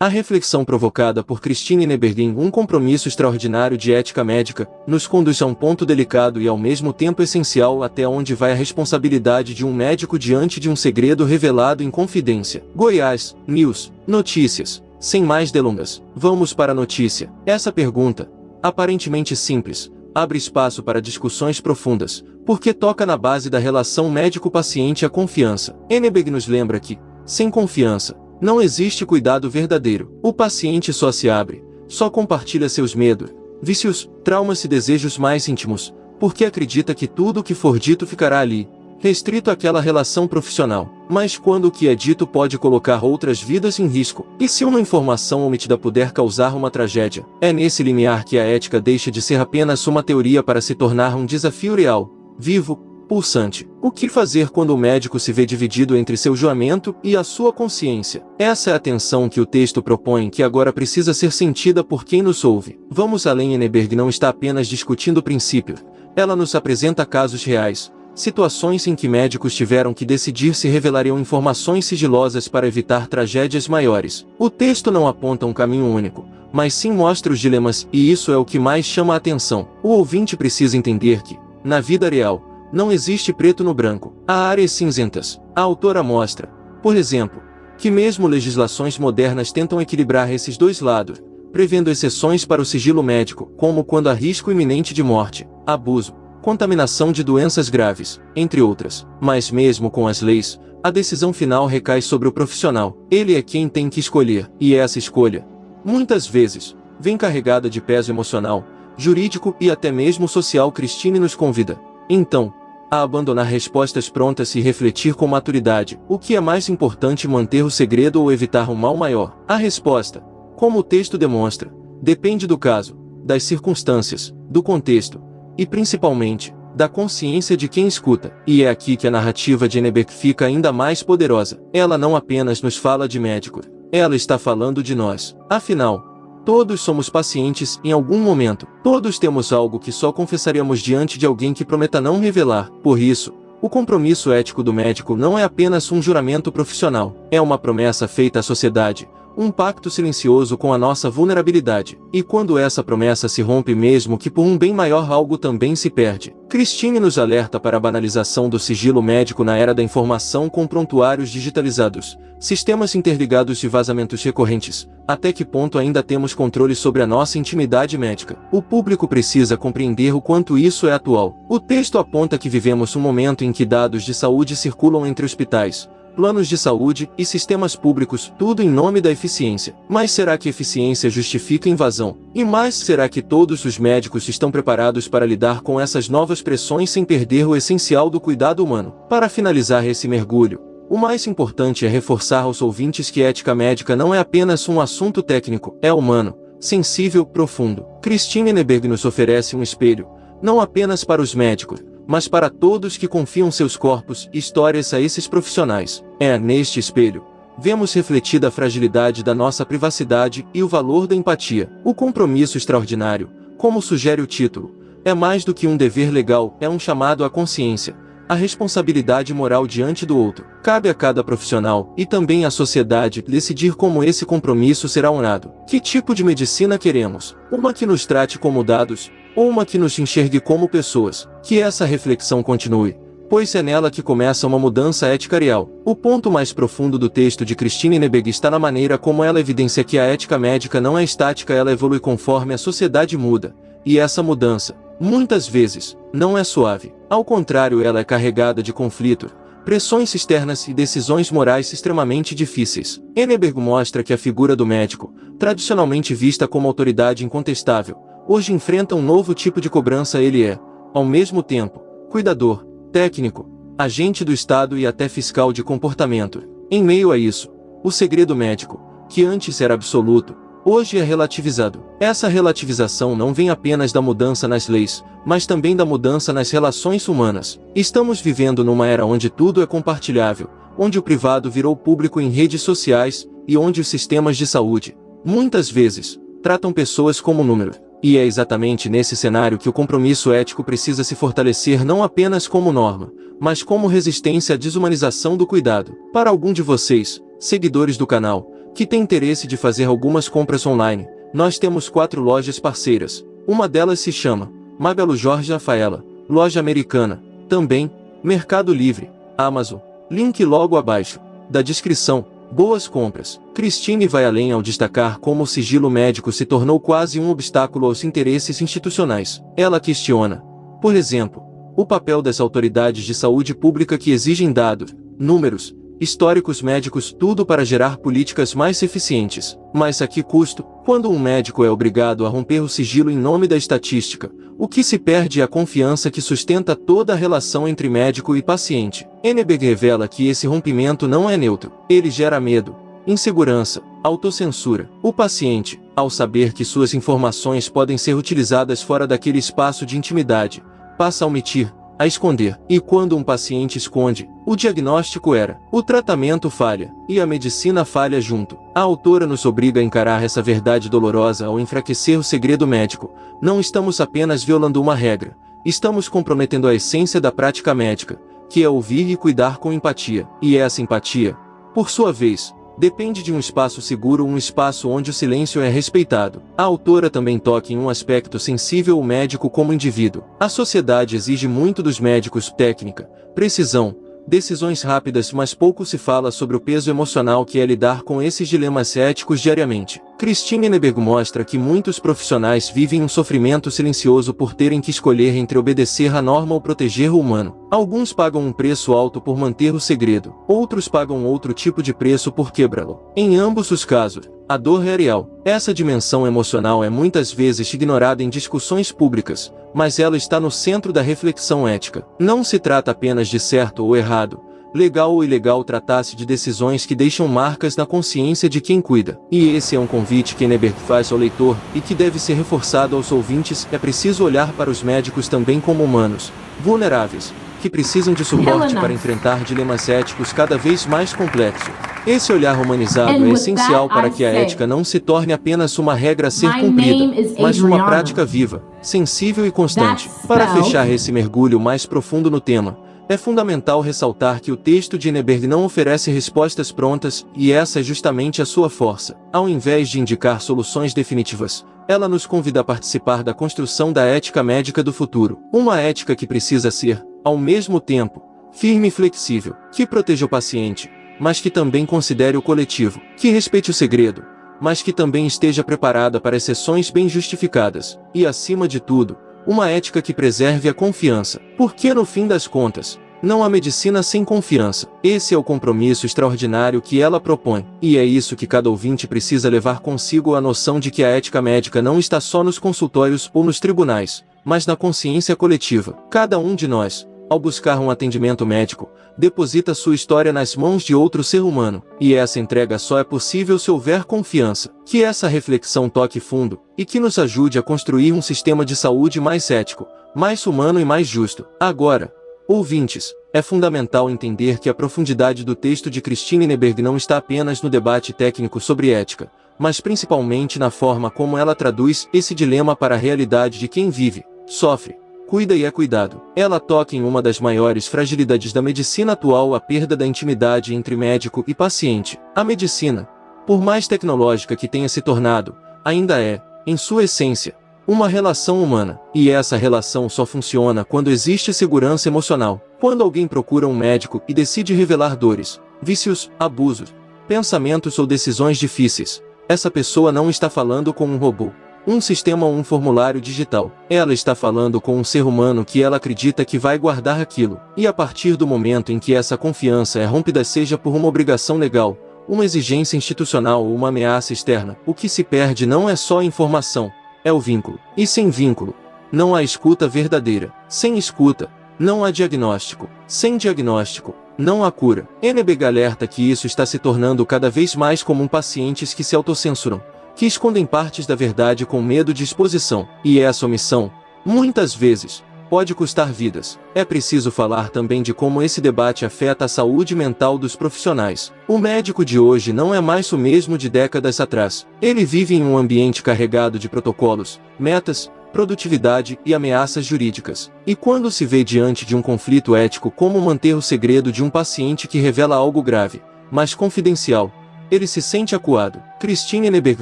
A reflexão provocada por Christine Neberg em Um Compromisso Extraordinário de Ética Médica nos conduz a um ponto delicado e ao mesmo tempo essencial até onde vai a responsabilidade de um médico diante de um segredo revelado em confidência. Goiás, News, Notícias. Sem mais delongas, vamos para a notícia. Essa pergunta, aparentemente simples, abre espaço para discussões profundas, porque toca na base da relação médico-paciente a confiança. Neberg nos lembra que, sem confiança, não existe cuidado verdadeiro. O paciente só se abre, só compartilha seus medos, vícios, traumas e desejos mais íntimos, porque acredita que tudo o que for dito ficará ali, restrito àquela relação profissional. Mas quando o que é dito pode colocar outras vidas em risco, e se uma informação omitida puder causar uma tragédia, é nesse limiar que a ética deixa de ser apenas uma teoria para se tornar um desafio real, vivo, pulsante. O que fazer quando o médico se vê dividido entre seu julgamento e a sua consciência? Essa é a tensão que o texto propõe, que agora precisa ser sentida por quem nos ouve. Vamos além. Neberg não está apenas discutindo o princípio, ela nos apresenta casos reais, situações em que médicos tiveram que decidir se revelariam informações sigilosas para evitar tragédias maiores. O texto não aponta um caminho único, mas sim mostra os dilemas, e isso é o que mais chama a atenção. O ouvinte precisa entender que, na vida real, não existe preto no branco. Há áreas cinzentas. A autora mostra, por exemplo, que mesmo legislações modernas tentam equilibrar esses dois lados, prevendo exceções para o sigilo médico, como quando há risco iminente de morte, abuso, contaminação de doenças graves, entre outras. Mas mesmo com as leis, a decisão final recai sobre o profissional. Ele é quem tem que escolher, e essa escolha, muitas vezes, vem carregada de peso emocional, jurídico e até mesmo social. Christine nos convida, então, a abandonar respostas prontas e refletir com maturidade. O que é mais importante, manter o segredo ou evitar um mal maior? A resposta, como o texto demonstra, depende do caso, das circunstâncias, do contexto, e principalmente, da consciência de quem escuta. E é aqui que a narrativa de Neberg fica ainda mais poderosa. Ela não apenas nos fala de médico, ela está falando de nós. Afinal, todos somos pacientes em algum momento. Todos temos algo que só confessaríamos diante de alguém que prometa não revelar. Por isso, o compromisso ético do médico não é apenas um juramento profissional. É uma promessa feita à sociedade, um pacto silencioso com a nossa vulnerabilidade. E quando essa promessa se rompe, mesmo que por um bem maior, algo também se perde. Christine nos alerta para a banalização do sigilo médico na era da informação, com prontuários digitalizados, sistemas interligados e vazamentos recorrentes. Até que ponto ainda temos controle sobre a nossa intimidade médica? O público precisa compreender o quanto isso é atual. O texto aponta que vivemos um momento em que dados de saúde circulam entre hospitais, planos de saúde e sistemas públicos, tudo em nome da eficiência. Mas será que eficiência justifica invasão? E mais, será que todos os médicos estão preparados para lidar com essas novas pressões sem perder o essencial do cuidado humano? Para finalizar esse mergulho, o mais importante é reforçar aos ouvintes que ética médica não é apenas um assunto técnico, é humano, sensível, profundo. Christine Neberg nos oferece um espelho, não apenas para os médicos, mas para todos que confiam seus corpos e histórias a esses profissionais. É neste espelho, vemos refletida a fragilidade da nossa privacidade e o valor da empatia. O compromisso extraordinário, como sugere o título, é mais do que um dever legal, é um chamado à consciência, à responsabilidade moral diante do outro. Cabe a cada profissional, e também à sociedade, decidir como esse compromisso será honrado. Que tipo de medicina queremos? Uma que nos trate como dados, ou uma que nos enxergue como pessoas? Que essa reflexão continue, pois é nela que começa uma mudança ética real. O ponto mais profundo do texto de Christine Neberg está na maneira como ela evidencia que a ética médica não é estática, ela evolui conforme a sociedade muda, e essa mudança, muitas vezes, não é suave. Ao contrário, ela é carregada de conflito, pressões externas e decisões morais extremamente difíceis. Neberg mostra que a figura do médico, tradicionalmente vista como autoridade incontestável, hoje enfrenta um novo tipo de cobrança. Ele é, ao mesmo tempo, cuidador, técnico, agente do Estado e até fiscal de comportamento. Em meio a isso, o segredo médico, que antes era absoluto, hoje é relativizado. Essa relativização não vem apenas da mudança nas leis, mas também da mudança nas relações humanas. Estamos vivendo numa era onde tudo é compartilhável, onde o privado virou público em redes sociais, e onde os sistemas de saúde, muitas vezes, tratam pessoas como número. E é exatamente nesse cenário que o compromisso ético precisa se fortalecer, não apenas como norma, mas como resistência à desumanização do cuidado. Para algum de vocês, seguidores do canal, que tem interesse de fazer algumas compras online, nós temos 4 lojas parceiras. Uma delas se chama Magalu Jorge Rafaela, loja americana, também Mercado Livre, Amazon, link logo abaixo da descrição. Boas compras. Christine vai além ao destacar como o sigilo médico se tornou quase um obstáculo aos interesses institucionais. Ela questiona, por exemplo, o papel das autoridades de saúde pública que exigem dados, números, históricos médicos, tudo para gerar políticas mais eficientes. Mas a que custo? Quando um médico é obrigado a romper o sigilo em nome da estatística, o que se perde é a confiança que sustenta toda a relação entre médico e paciente. Henneberg revela que esse rompimento não é neutro. Ele gera medo, insegurança, autocensura. O paciente, ao saber que suas informações podem ser utilizadas fora daquele espaço de intimidade, passa a omitir, a esconder. E quando um paciente esconde, o diagnóstico era, o tratamento falha, e a medicina falha junto. A autora nos obriga a encarar essa verdade dolorosa ao enfraquecer o segredo médico. Não estamos apenas violando uma regra, estamos comprometendo a essência da prática médica, que é ouvir e cuidar com empatia. E essa empatia, por sua vez, depende de um espaço seguro, um espaço onde o silêncio é respeitado. A autora também toca em um aspecto sensível: o médico como indivíduo. A sociedade exige muito dos médicos: técnica, precisão, decisões rápidas, mas pouco se fala sobre o peso emocional que é lidar com esses dilemas éticos diariamente. Christine Henneberg mostra que muitos profissionais vivem um sofrimento silencioso por terem que escolher entre obedecer à norma ou proteger o humano. Alguns pagam um preço alto por manter o segredo, outros pagam outro tipo de preço por quebrá-lo. Em ambos os casos, a dor é real. Essa dimensão emocional é muitas vezes ignorada em discussões públicas, mas ela está no centro da reflexão ética. Não se trata apenas de certo ou errado, legal ou ilegal, trata-se de decisões que deixam marcas na consciência de quem cuida. E esse é um convite que Henneberg faz ao leitor, e que deve ser reforçado aos ouvintes: é preciso olhar para os médicos também como humanos, vulneráveis, que precisam de suporte para enfrentar dilemas éticos cada vez mais complexos. Esse olhar humanizado é essencial para que a ética não se torne apenas uma regra a ser cumprida, mas uma prática viva, sensível e constante. Para fechar esse mergulho mais profundo no tema, é fundamental ressaltar que o texto de Henneberg não oferece respostas prontas, e essa é justamente a sua força. Ao invés de indicar soluções definitivas, ela nos convida a participar da construção da ética médica do futuro. Uma ética que precisa ser, ao mesmo tempo, firme e flexível, que proteja o paciente, mas que também considere o coletivo, que respeite o segredo, mas que também esteja preparada para exceções bem justificadas, e, acima de tudo, uma ética que preserve a confiança. Porque, no fim das contas, não há medicina sem confiança. Esse é o compromisso extraordinário que ela propõe. E é isso que cada ouvinte precisa levar consigo: a noção de que a ética médica não está só nos consultórios ou nos tribunais, mas na consciência coletiva. Cada um de nós, ao buscar um atendimento médico, deposita sua história nas mãos de outro ser humano, e essa entrega só é possível se houver confiança. Que essa reflexão toque fundo, e que nos ajude a construir um sistema de saúde mais ético, mais humano e mais justo. Agora, ouvintes, é fundamental entender que a profundidade do texto de Christine Henneberg não está apenas no debate técnico sobre ética, mas principalmente na forma como ela traduz esse dilema para a realidade de quem vive, sofre, cuida e é cuidado. Ela toca em uma das maiores fragilidades da medicina atual: a perda da intimidade entre médico e paciente. A medicina, por mais tecnológica que tenha se tornado, ainda é, em sua essência, uma relação humana. E essa relação só funciona quando existe segurança emocional. Quando alguém procura um médico e decide revelar dores, vícios, abusos, pensamentos ou decisões difíceis, essa pessoa não está falando com um robô, um sistema ou um formulário digital. Ela está falando com um ser humano que ela acredita que vai guardar aquilo. E a partir do momento em que essa confiança é rompida, seja por uma obrigação legal, uma exigência institucional ou uma ameaça externa, o que se perde não é só a informação, é o vínculo. E sem vínculo, não há escuta verdadeira. Sem escuta, não há diagnóstico. Sem diagnóstico, não há cura. Henneberg alerta que isso está se tornando cada vez mais comum: pacientes que se autocensuram, que escondem partes da verdade com medo de exposição. E essa omissão, muitas vezes, pode custar vidas. É preciso falar também de como esse debate afeta a saúde mental dos profissionais. O médico de hoje não é mais o mesmo de décadas atrás. Ele vive em um ambiente carregado de protocolos, metas, produtividade e ameaças jurídicas. E quando se vê diante de um conflito ético, como manter o segredo de um paciente que revela algo grave, mas confidencial, ele se sente acuado. Christine Henneberg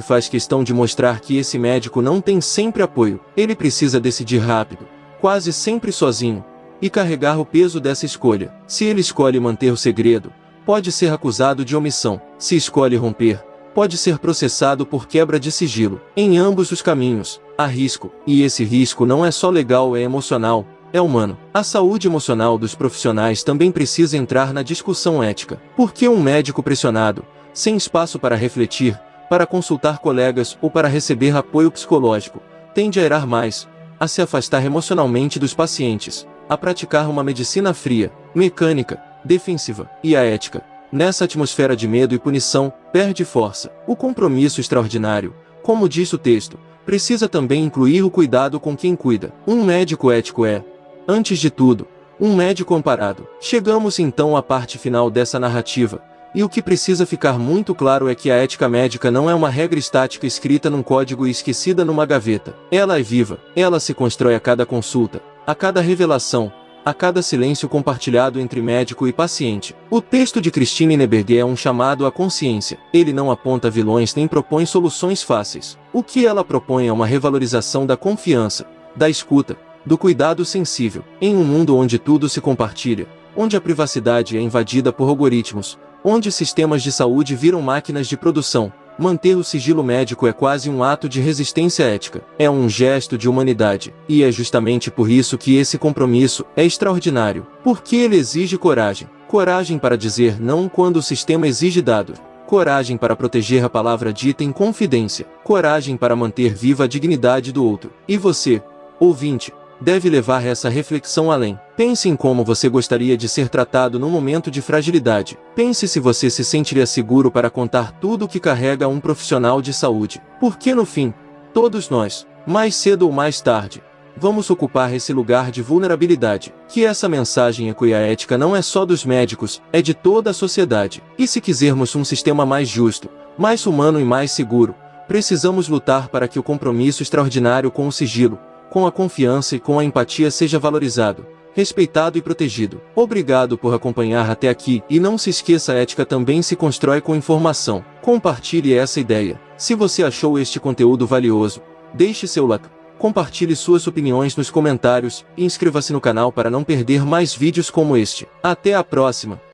faz questão de mostrar que esse médico não tem sempre apoio. Ele precisa decidir rápido, quase sempre sozinho, e carregar o peso dessa escolha. Se ele escolhe manter o segredo, pode ser acusado de omissão. Se escolhe romper, pode ser processado por quebra de sigilo. Em ambos os caminhos, há risco, e esse risco não é só legal, é emocional, é humano. A saúde emocional dos profissionais também precisa entrar na discussão ética. Por que um médico pressionado, sem espaço para refletir, para consultar colegas ou para receber apoio psicológico, tende a errar mais, a se afastar emocionalmente dos pacientes, a praticar uma medicina fria, mecânica, defensiva, e a ética, nessa atmosfera de medo e punição, perde força. O compromisso extraordinário, como diz o texto, precisa também incluir o cuidado com quem cuida. Um médico ético é, antes de tudo, um médico amparado. Chegamos então à parte final dessa narrativa, e o que precisa ficar muito claro é que a ética médica não é uma regra estática escrita num código e esquecida numa gaveta. Ela é viva, ela se constrói a cada consulta, a cada revelação, a cada silêncio compartilhado entre médico e paciente. O texto de Christine Henneberg é um chamado à consciência. Ele não aponta vilões nem propõe soluções fáceis. O que ela propõe é uma revalorização da confiança, da escuta, do cuidado sensível. Em um mundo onde tudo se compartilha, onde a privacidade é invadida por algoritmos, onde sistemas de saúde viram máquinas de produção, manter o sigilo médico é quase um ato de resistência ética. É um gesto de humanidade, e é justamente por isso que esse compromisso é extraordinário. Porque ele exige coragem. Coragem para dizer não quando o sistema exige dados. Coragem para proteger a palavra dita em confidência. Coragem para manter viva a dignidade do outro. E você, ouvinte, deve levar essa reflexão além. Pense em como você gostaria de ser tratado num momento de fragilidade. Pense se você se sentiria seguro para contar tudo o que carrega um profissional de saúde. Porque no fim, todos nós, mais cedo ou mais tarde, vamos ocupar esse lugar de vulnerabilidade. Que essa mensagem ecoe a ética não é só dos médicos, é de toda a sociedade. E se quisermos um sistema mais justo, mais humano e mais seguro, precisamos lutar para que o compromisso extraordinário com o sigilo, com a confiança e com a empatia seja valorizado, respeitado e protegido. Obrigado por acompanhar até aqui e não se esqueça, a ética também se constrói com informação. Compartilhe essa ideia. Se você achou este conteúdo valioso, deixe seu like, compartilhe suas opiniões nos comentários e inscreva-se no canal para não perder mais vídeos como este. Até a próxima!